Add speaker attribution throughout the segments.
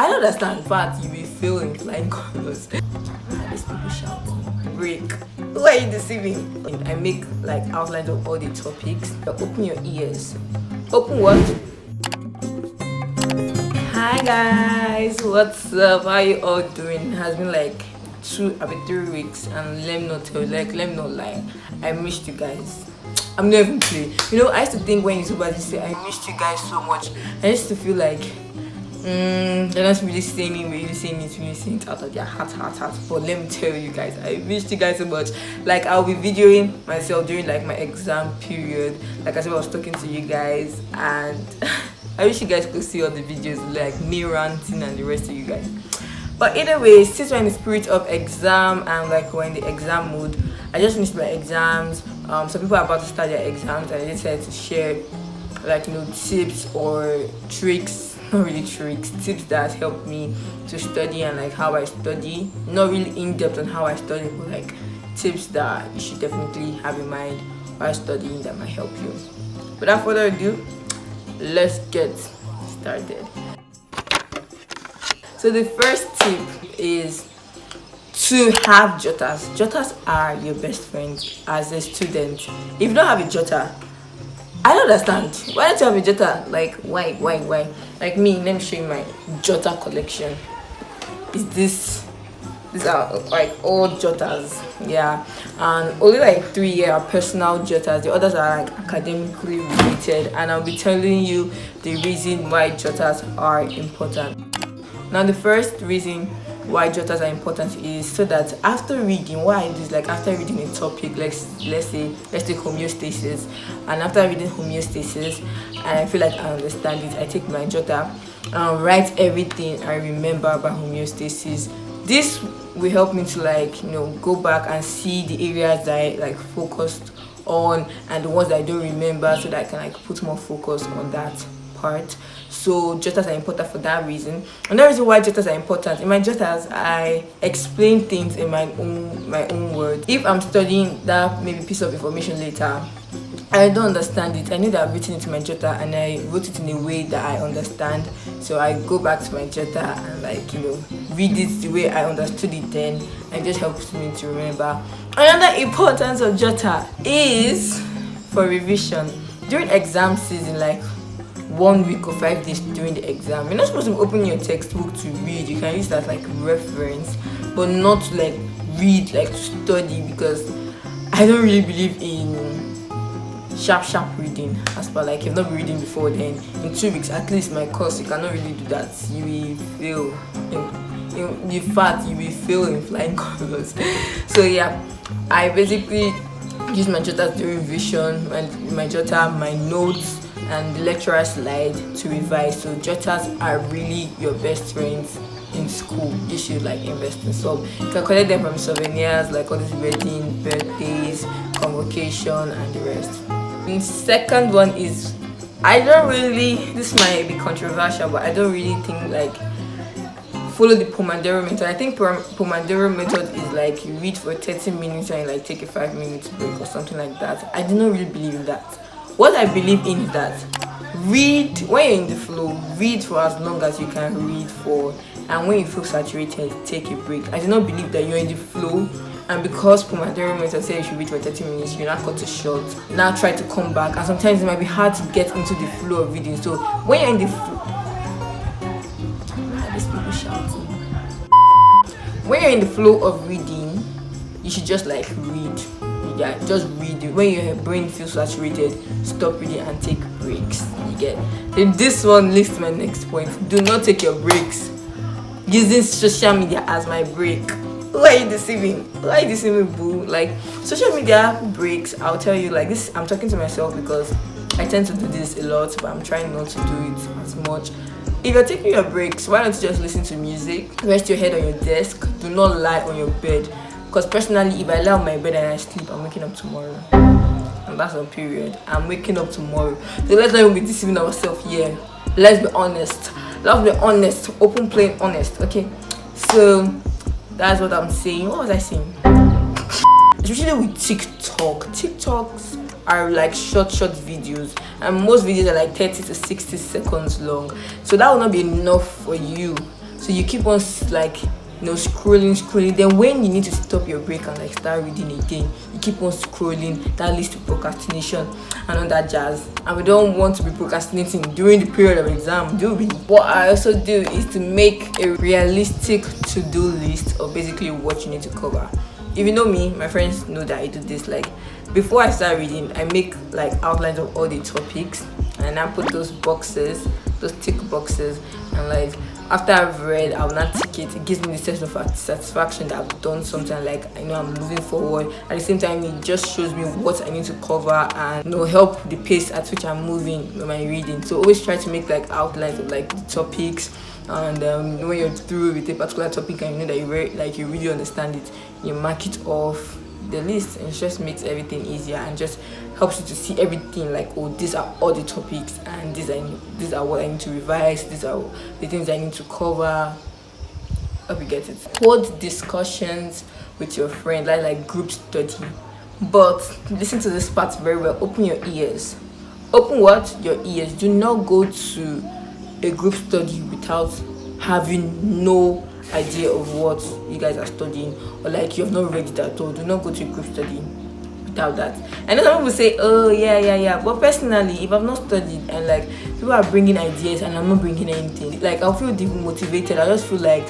Speaker 1: I don't understand, but you will feel in flying colors. These people shouting. Break. Who are you deceiving? I make like outlines of all the topics. Open your ears. Open what? Hi guys, what's up? How you all doing? It has been like 3 weeks, and let me not lie, I missed you guys. I'm not even playing. I used to think when YouTubers say I missed you guys so much, I used to feel like they're not really saying it, really saying it out of their heart. But let me tell you guys, I missed you guys so much. Like, I'll be videoing myself during like my exam period. Like I said, I was talking to you guys, and I wish you guys could see all the videos, like me ranting and the rest of you guys. But either way, since we're in the spirit of exam and like we're in the exam mood, I just finished my exams. Some people are about to start their exams, and I decided to share like tips or tricks, not really tricks, tips that helped me to study and like how I study. Not really in depth on how I study, but like tips that you should definitely have in mind while studying that might help you. Without further ado, let's get started. So the first tip is to have jotters. Jotters are your best friends as a student. If you don't have a jotter, I don't understand. Why don't you have a jotter? Like, why? Like me, let me show you my jotter collection. These are like all jotters, yeah, and only like 3 are personal jotters. The others are like academically related, and I'll be telling you the reason why jotters are important. Now, the first reason why jotters are important is so that after reading, what I do is like after reading a topic, let's take homeostasis, and after reading homeostasis and I feel like I understand it, I take my jotter and write everything I remember about homeostasis. This will help me to like go back and see the areas that I like focused on and the ones that I don't remember, so that I can like put more focus on that part. So jotters are important for that reason. Another reason why jotters are important, in my jotters I explain things in my own words. If I'm studying that maybe piece of information later, I don't understand it, I know that I've written it in my jotter and I wrote it in a way that I understand, so I go back to my jotter and like read it the way I understood it then, and it just helps me to remember. Another importance of jotter is for revision. During exam season, like 1 week or 5 days during the exam, you're not supposed to open your textbook to read. You can use that like reference, but not to like read, like to study, because I don't really believe in sharp reading. As per like you've not been reading before, then in 2 weeks at least my course, you cannot really do that. You will fail. In fact, you will fail in flying colors. So yeah, I basically use my jotters during revision, my jotter, my notes, and the lecturer slide to revise. So jotters are really your best friends in school. You should like invest in some. You can collect them from souvenirs, like all these wedding, birthdays, convocation, and the rest. The second one is, this might be controversial, but I don't really think like follow the Pomodoro method. I think Pomodoro method is like you read for 30 minutes and you like take a 5-minute break or something like that. I do not really believe in that. What I believe in is that read when you're in the flow, read for as long as you can read for, and when you feel saturated, take a break. I do not believe that you're in the flow, and because Pomodoro method says you should read for 30 minutes, you're not cut it short. Now try to come back, and sometimes it might be hard to get into the flow of reading. So when you're in the flow, these people shouting. When you're in the flow of reading, you should just like read. Yeah, just read it. When your brain feels saturated, stop reading and take breaks. You get. Then this one leads to my next point. Do not take your breaks using social media as my break. Who are you deceiving? Boo? Like, social media breaks, I'll tell you like this, I'm talking to myself because I tend to do this a lot, but I'm trying not to do it as much. If you're taking your breaks, why don't you just listen to music? Rest your head on your desk. Do not lie on your bed. Because personally, if I lie on my bed and I sleep, I'm waking up tomorrow. And that's on period. I'm waking up tomorrow. So let's not even be deceiving ourselves here. Let's be honest. Open, plain, honest. Okay. So that's what I'm saying. What was I saying? Especially with TikTok. TikToks are like short videos, and most videos are like 30 to 60 seconds long. So that will not be enough for you So you keep on like scrolling. Then when you need to stop your break and like start reading again, you keep on scrolling. That leads to procrastination and all that jazz. And we don't want to be procrastinating during the period of exam, do we? What I also do is to make a realistic to-do list of basically what you need to cover. If you know me, my friends know that I do this. Like before I start reading, I make like outlines of all the topics, and I put those tick boxes, and like after I've read, I'll not tick it. It gives me the sense of satisfaction that I've done something, like I know I'm moving forward. At the same time, it just shows me what I need to cover and help the pace at which I'm moving in my reading. So always try to make like outlines of like the topics, and when you're through with a particular topic and you know that you really understand it, you mark it off the list, and it just makes everything easier and just helps you to see everything like, oh, these are all the topics, and these are what I need to revise, these are the things I need to cover. Hope you get it. Hold discussions with your friend, like group study, but listen to this part very well. Open your ears. Open what? Your ears. Do not go to a group study without having no idea of what you guys are studying, or like you have not read it at all. Do not go to a group study without that. I know some people say, oh yeah, but personally, if I've not studied and like people are bringing ideas and I'm not bringing anything, like I'll feel demotivated. I just feel like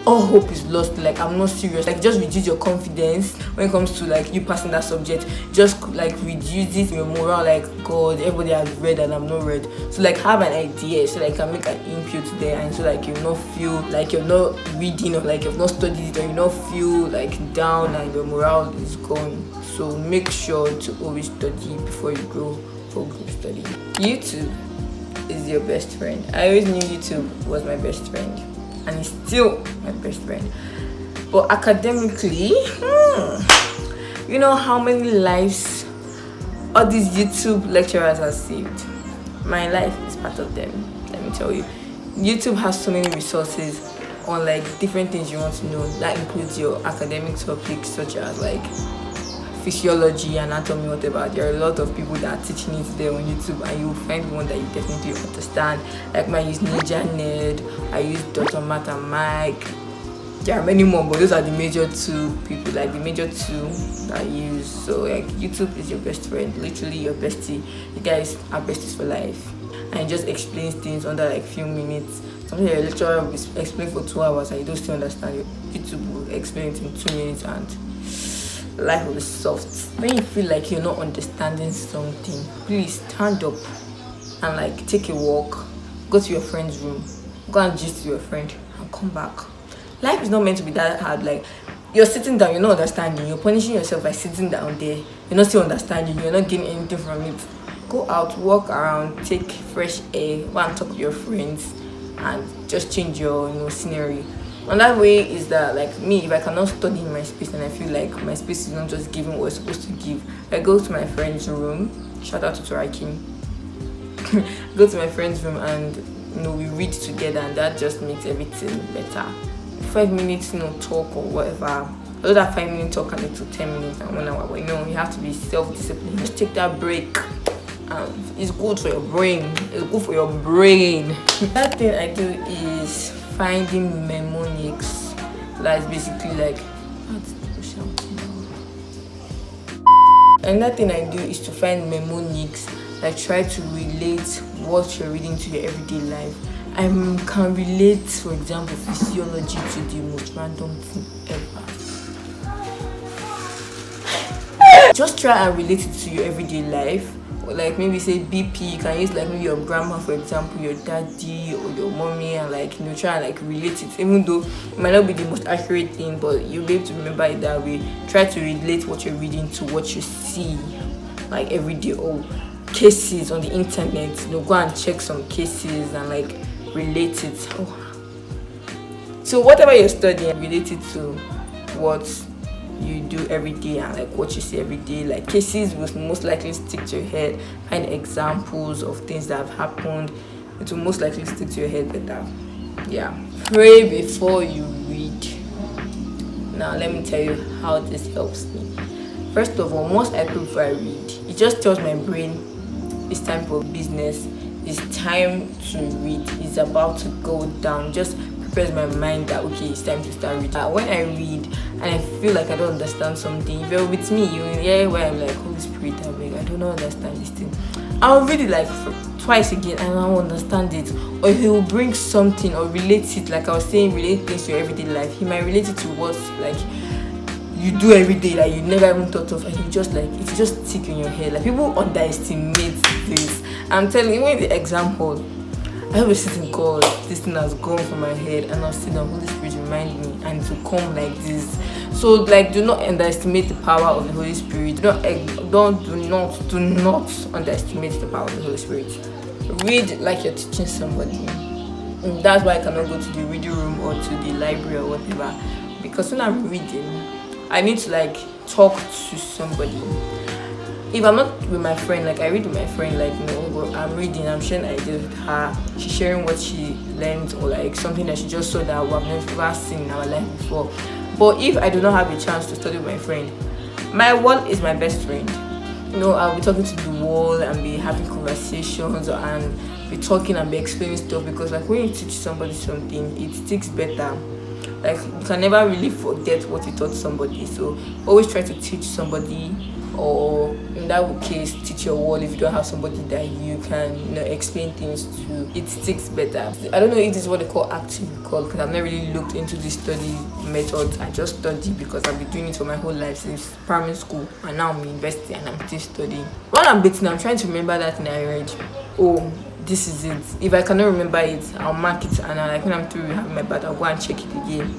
Speaker 1: all hope is lost. Like I'm not serious. Like just reduce your confidence when it comes to like you passing that subject. Just like reduce it, your morale. Like, God, everybody has read and I'm not read. So like have an idea so like you can make an input there, and so like you not feel like you're not reading, or like you've not studied it, or you not feel like down and your morale is gone. So make sure to always study before you go for group study. YouTube is your best friend. I always knew YouTube was my best friend, and it's still my best friend. But academically, you know how many lives all these YouTube lecturers have saved? My life is part of them, let me tell you. YouTube has so many resources on like different things you want to know. That includes your academic topics such as like physiology, anatomy, whatever. There are a lot of people that are teaching it there on YouTube, and you will find one that you definitely understand. Like I use Ninja Nerd, I use Dr. Matt and Mike. There are many more, but those are the major two people, like the major two that I use. So like YouTube is your best friend, literally your bestie. You guys are besties for life, and it just explains things under like few minutes. Something your lecturer will explain for 2 hours and you don't still understand. YouTube will explain it in 2 minutes, and life will be soft. When you feel like you're not understanding something, please stand up and like take a walk, go to your friend's room, go and gist to your friend, and come back. Life is not meant to be that hard. Like you're sitting down, you're not understanding, you're punishing yourself by sitting down there, you're not still understanding, you're not getting anything from it. Go out, walk around, take fresh air, go and talk to your friends, and just change your scenery. And that way is that like me, if I cannot study in my space and I feel like my space is not just giving what it's supposed to give, I go to my friend's room. Shout out to Turakin. Go to my friend's room and we read together, and that just makes everything better. 5 minutes talk or whatever. Although that 5 minute talk can lead to 10 minutes and 1 hour, but you have to be self-disciplined. Just take that break. It's good for your brain. It's good for your brain. That thing I do is finding mnemonics. That's basically like another thing I do is to find mnemonics, like try to relate what you're reading to your everyday life. I can relate, for example, physiology to the most random thing ever. Just try and relate it to your everyday life. Like maybe say BP, you can use like maybe your grandma, for example, your daddy or your mommy, and like try and like relate it, even though it might not be the most accurate thing, but you'll be able to remember it that way. Try to relate what you're reading to what you see like every day, or cases on the internet. Go and check some cases and like relate it. So whatever you're studying, relate it to what you do every day and like what you see every day. Like cases will most likely stick to your head. Find examples of things that have happened. It will most likely stick to your head better. Yeah. Pray before you read. Now let me tell you how this helps me. First of all, once I pray before I read, it just tells my brain it's time for business. It's time to read. It's about to go down. Just prepares my mind that okay, it's time to start reading. When I read and I feel like I don't understand something, if you're with me, you hear where I'm like, Holy Spirit, I don't understand this thing. I'll read it like twice again and I will understand it. Or he will bring something or relate it, like I was saying, relate things to your everyday life. He might relate it to what like you do every day that you never even thought of, and you just like it's just stick in your head. Like people underestimate this. I'm telling you, in the exam hall, I always sit in God, this thing has gone from my head, and I'll sit down, Holy Spirit remind me, and to come like this. So like, do not underestimate the power of the Holy Spirit. Do not underestimate the power of the Holy Spirit. Read like you're teaching somebody. And that's why I cannot go to the reading room or to the library or whatever, because when I'm reading, I need to like talk to somebody. If I'm not with my friend, like I read with my friend, like I'm reading, I'm sharing ideas with her, she's sharing what she learned or like something that she just saw that we've never seen in our life before. But if I do not have a chance to study with my friend, my wall is my best friend. I'll be talking to the wall and be having conversations and be talking and be explaining stuff, because like when you teach somebody something, it sticks better. Like you can never really forget what you taught somebody. So always try to teach somebody, or in that case teach your wall if you don't have somebody that you can explain things to. It sticks better. I don't know if this is what they call active recall, because I've never really looked into this study methods. I just study because I've been doing it for my whole life since primary school, and now I'm in university and I'm still studying. While I'm beating, I'm trying to remember that thing I read. Oh, this is it. If I cannot remember it, I'll mark it, and when I'm through having my bath, I'll go and check it again.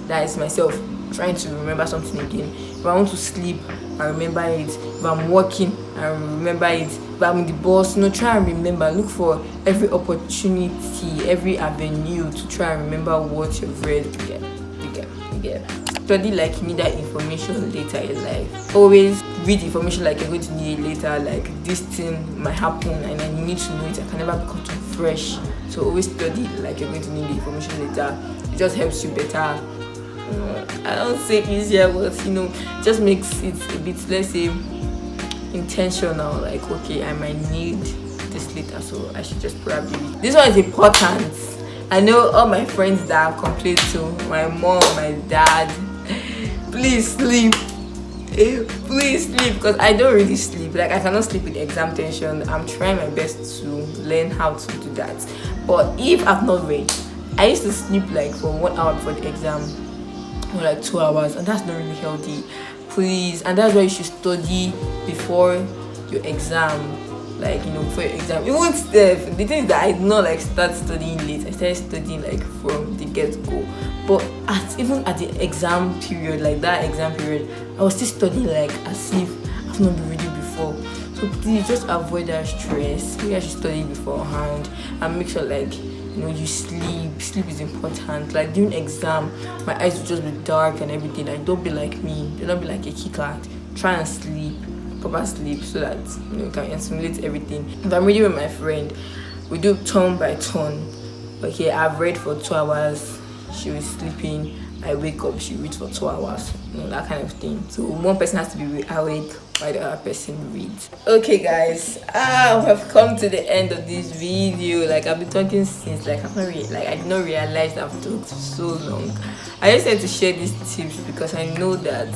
Speaker 1: That is myself trying to remember something again. If I want to sleep, I remember it. If I'm working, I remember it. If I'm in the bus, try and remember. Look for every opportunity, every avenue to try and remember what you've read. You get. Study like you need that information later in life. Always read information like you're going to need it later. Like this thing might happen and then you need to know it. I can never become too fresh. So always study like you're going to need the information later. It just helps you better. I don't say easier, but just makes it a bit, let's say, intentional. Like okay, I might need this later, so I should just probably read. This one is important. I know all my friends that complain to my mom, my dad, please sleep, because I don't really sleep. Like I cannot sleep with exam tension. I'm trying my best to learn how to do that, but if I've not read, I used to sleep like for 1 hour before the exam, or like 2 hours, and that's not really healthy. Please, and that's why you should study before your exam. Like before your exam, even Steph, the thing is that I did not like start studying late. I started studying like from the get-go, but even at the exam period, like that exam period, I was still studying like as if I've not been reading before. So please just avoid that stress. Maybe I should study beforehand and make sure like you sleep is important. Like during exam, my eyes will just be dark and everything. Like don't be like me, don't be like a Kika. Try and sleep, proper sleep, so that you can assimilate everything. If I'm reading with my friend, we do turn by turn. Okay, I've read for 2 hours, she was sleeping, I wake up, she reads for 2 hours, that kind of thing. So one person has to be awake while the other person reads. Okay guys, we have come to the end of this video. Like I've been talking since I did not realize that I've talked so long. I just wanted to share these tips because I know that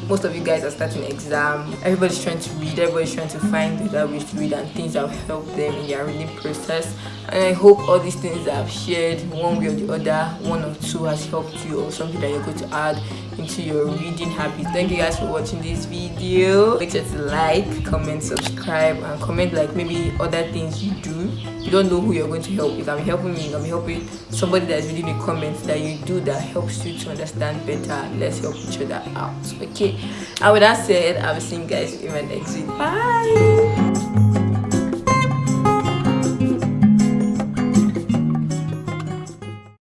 Speaker 1: most of you guys are starting exam. Everybody's trying to read, everybody's trying to find better ways to read and things that will help them in their reading process. And I hope all these things that I've shared, one way or the other, one or two, has helped you, or something that you're going to add into your reading habit. Thank you guys for watching this video. Make sure to like, comment, subscribe, and comment like maybe other things you do. You don't know who you're going to help. You can be helping me, you can be helping somebody that's reading the comments that you do that helps you to understand better. Let's help each other out. Okay, and with that said, I will see you guys in my next video. Bye.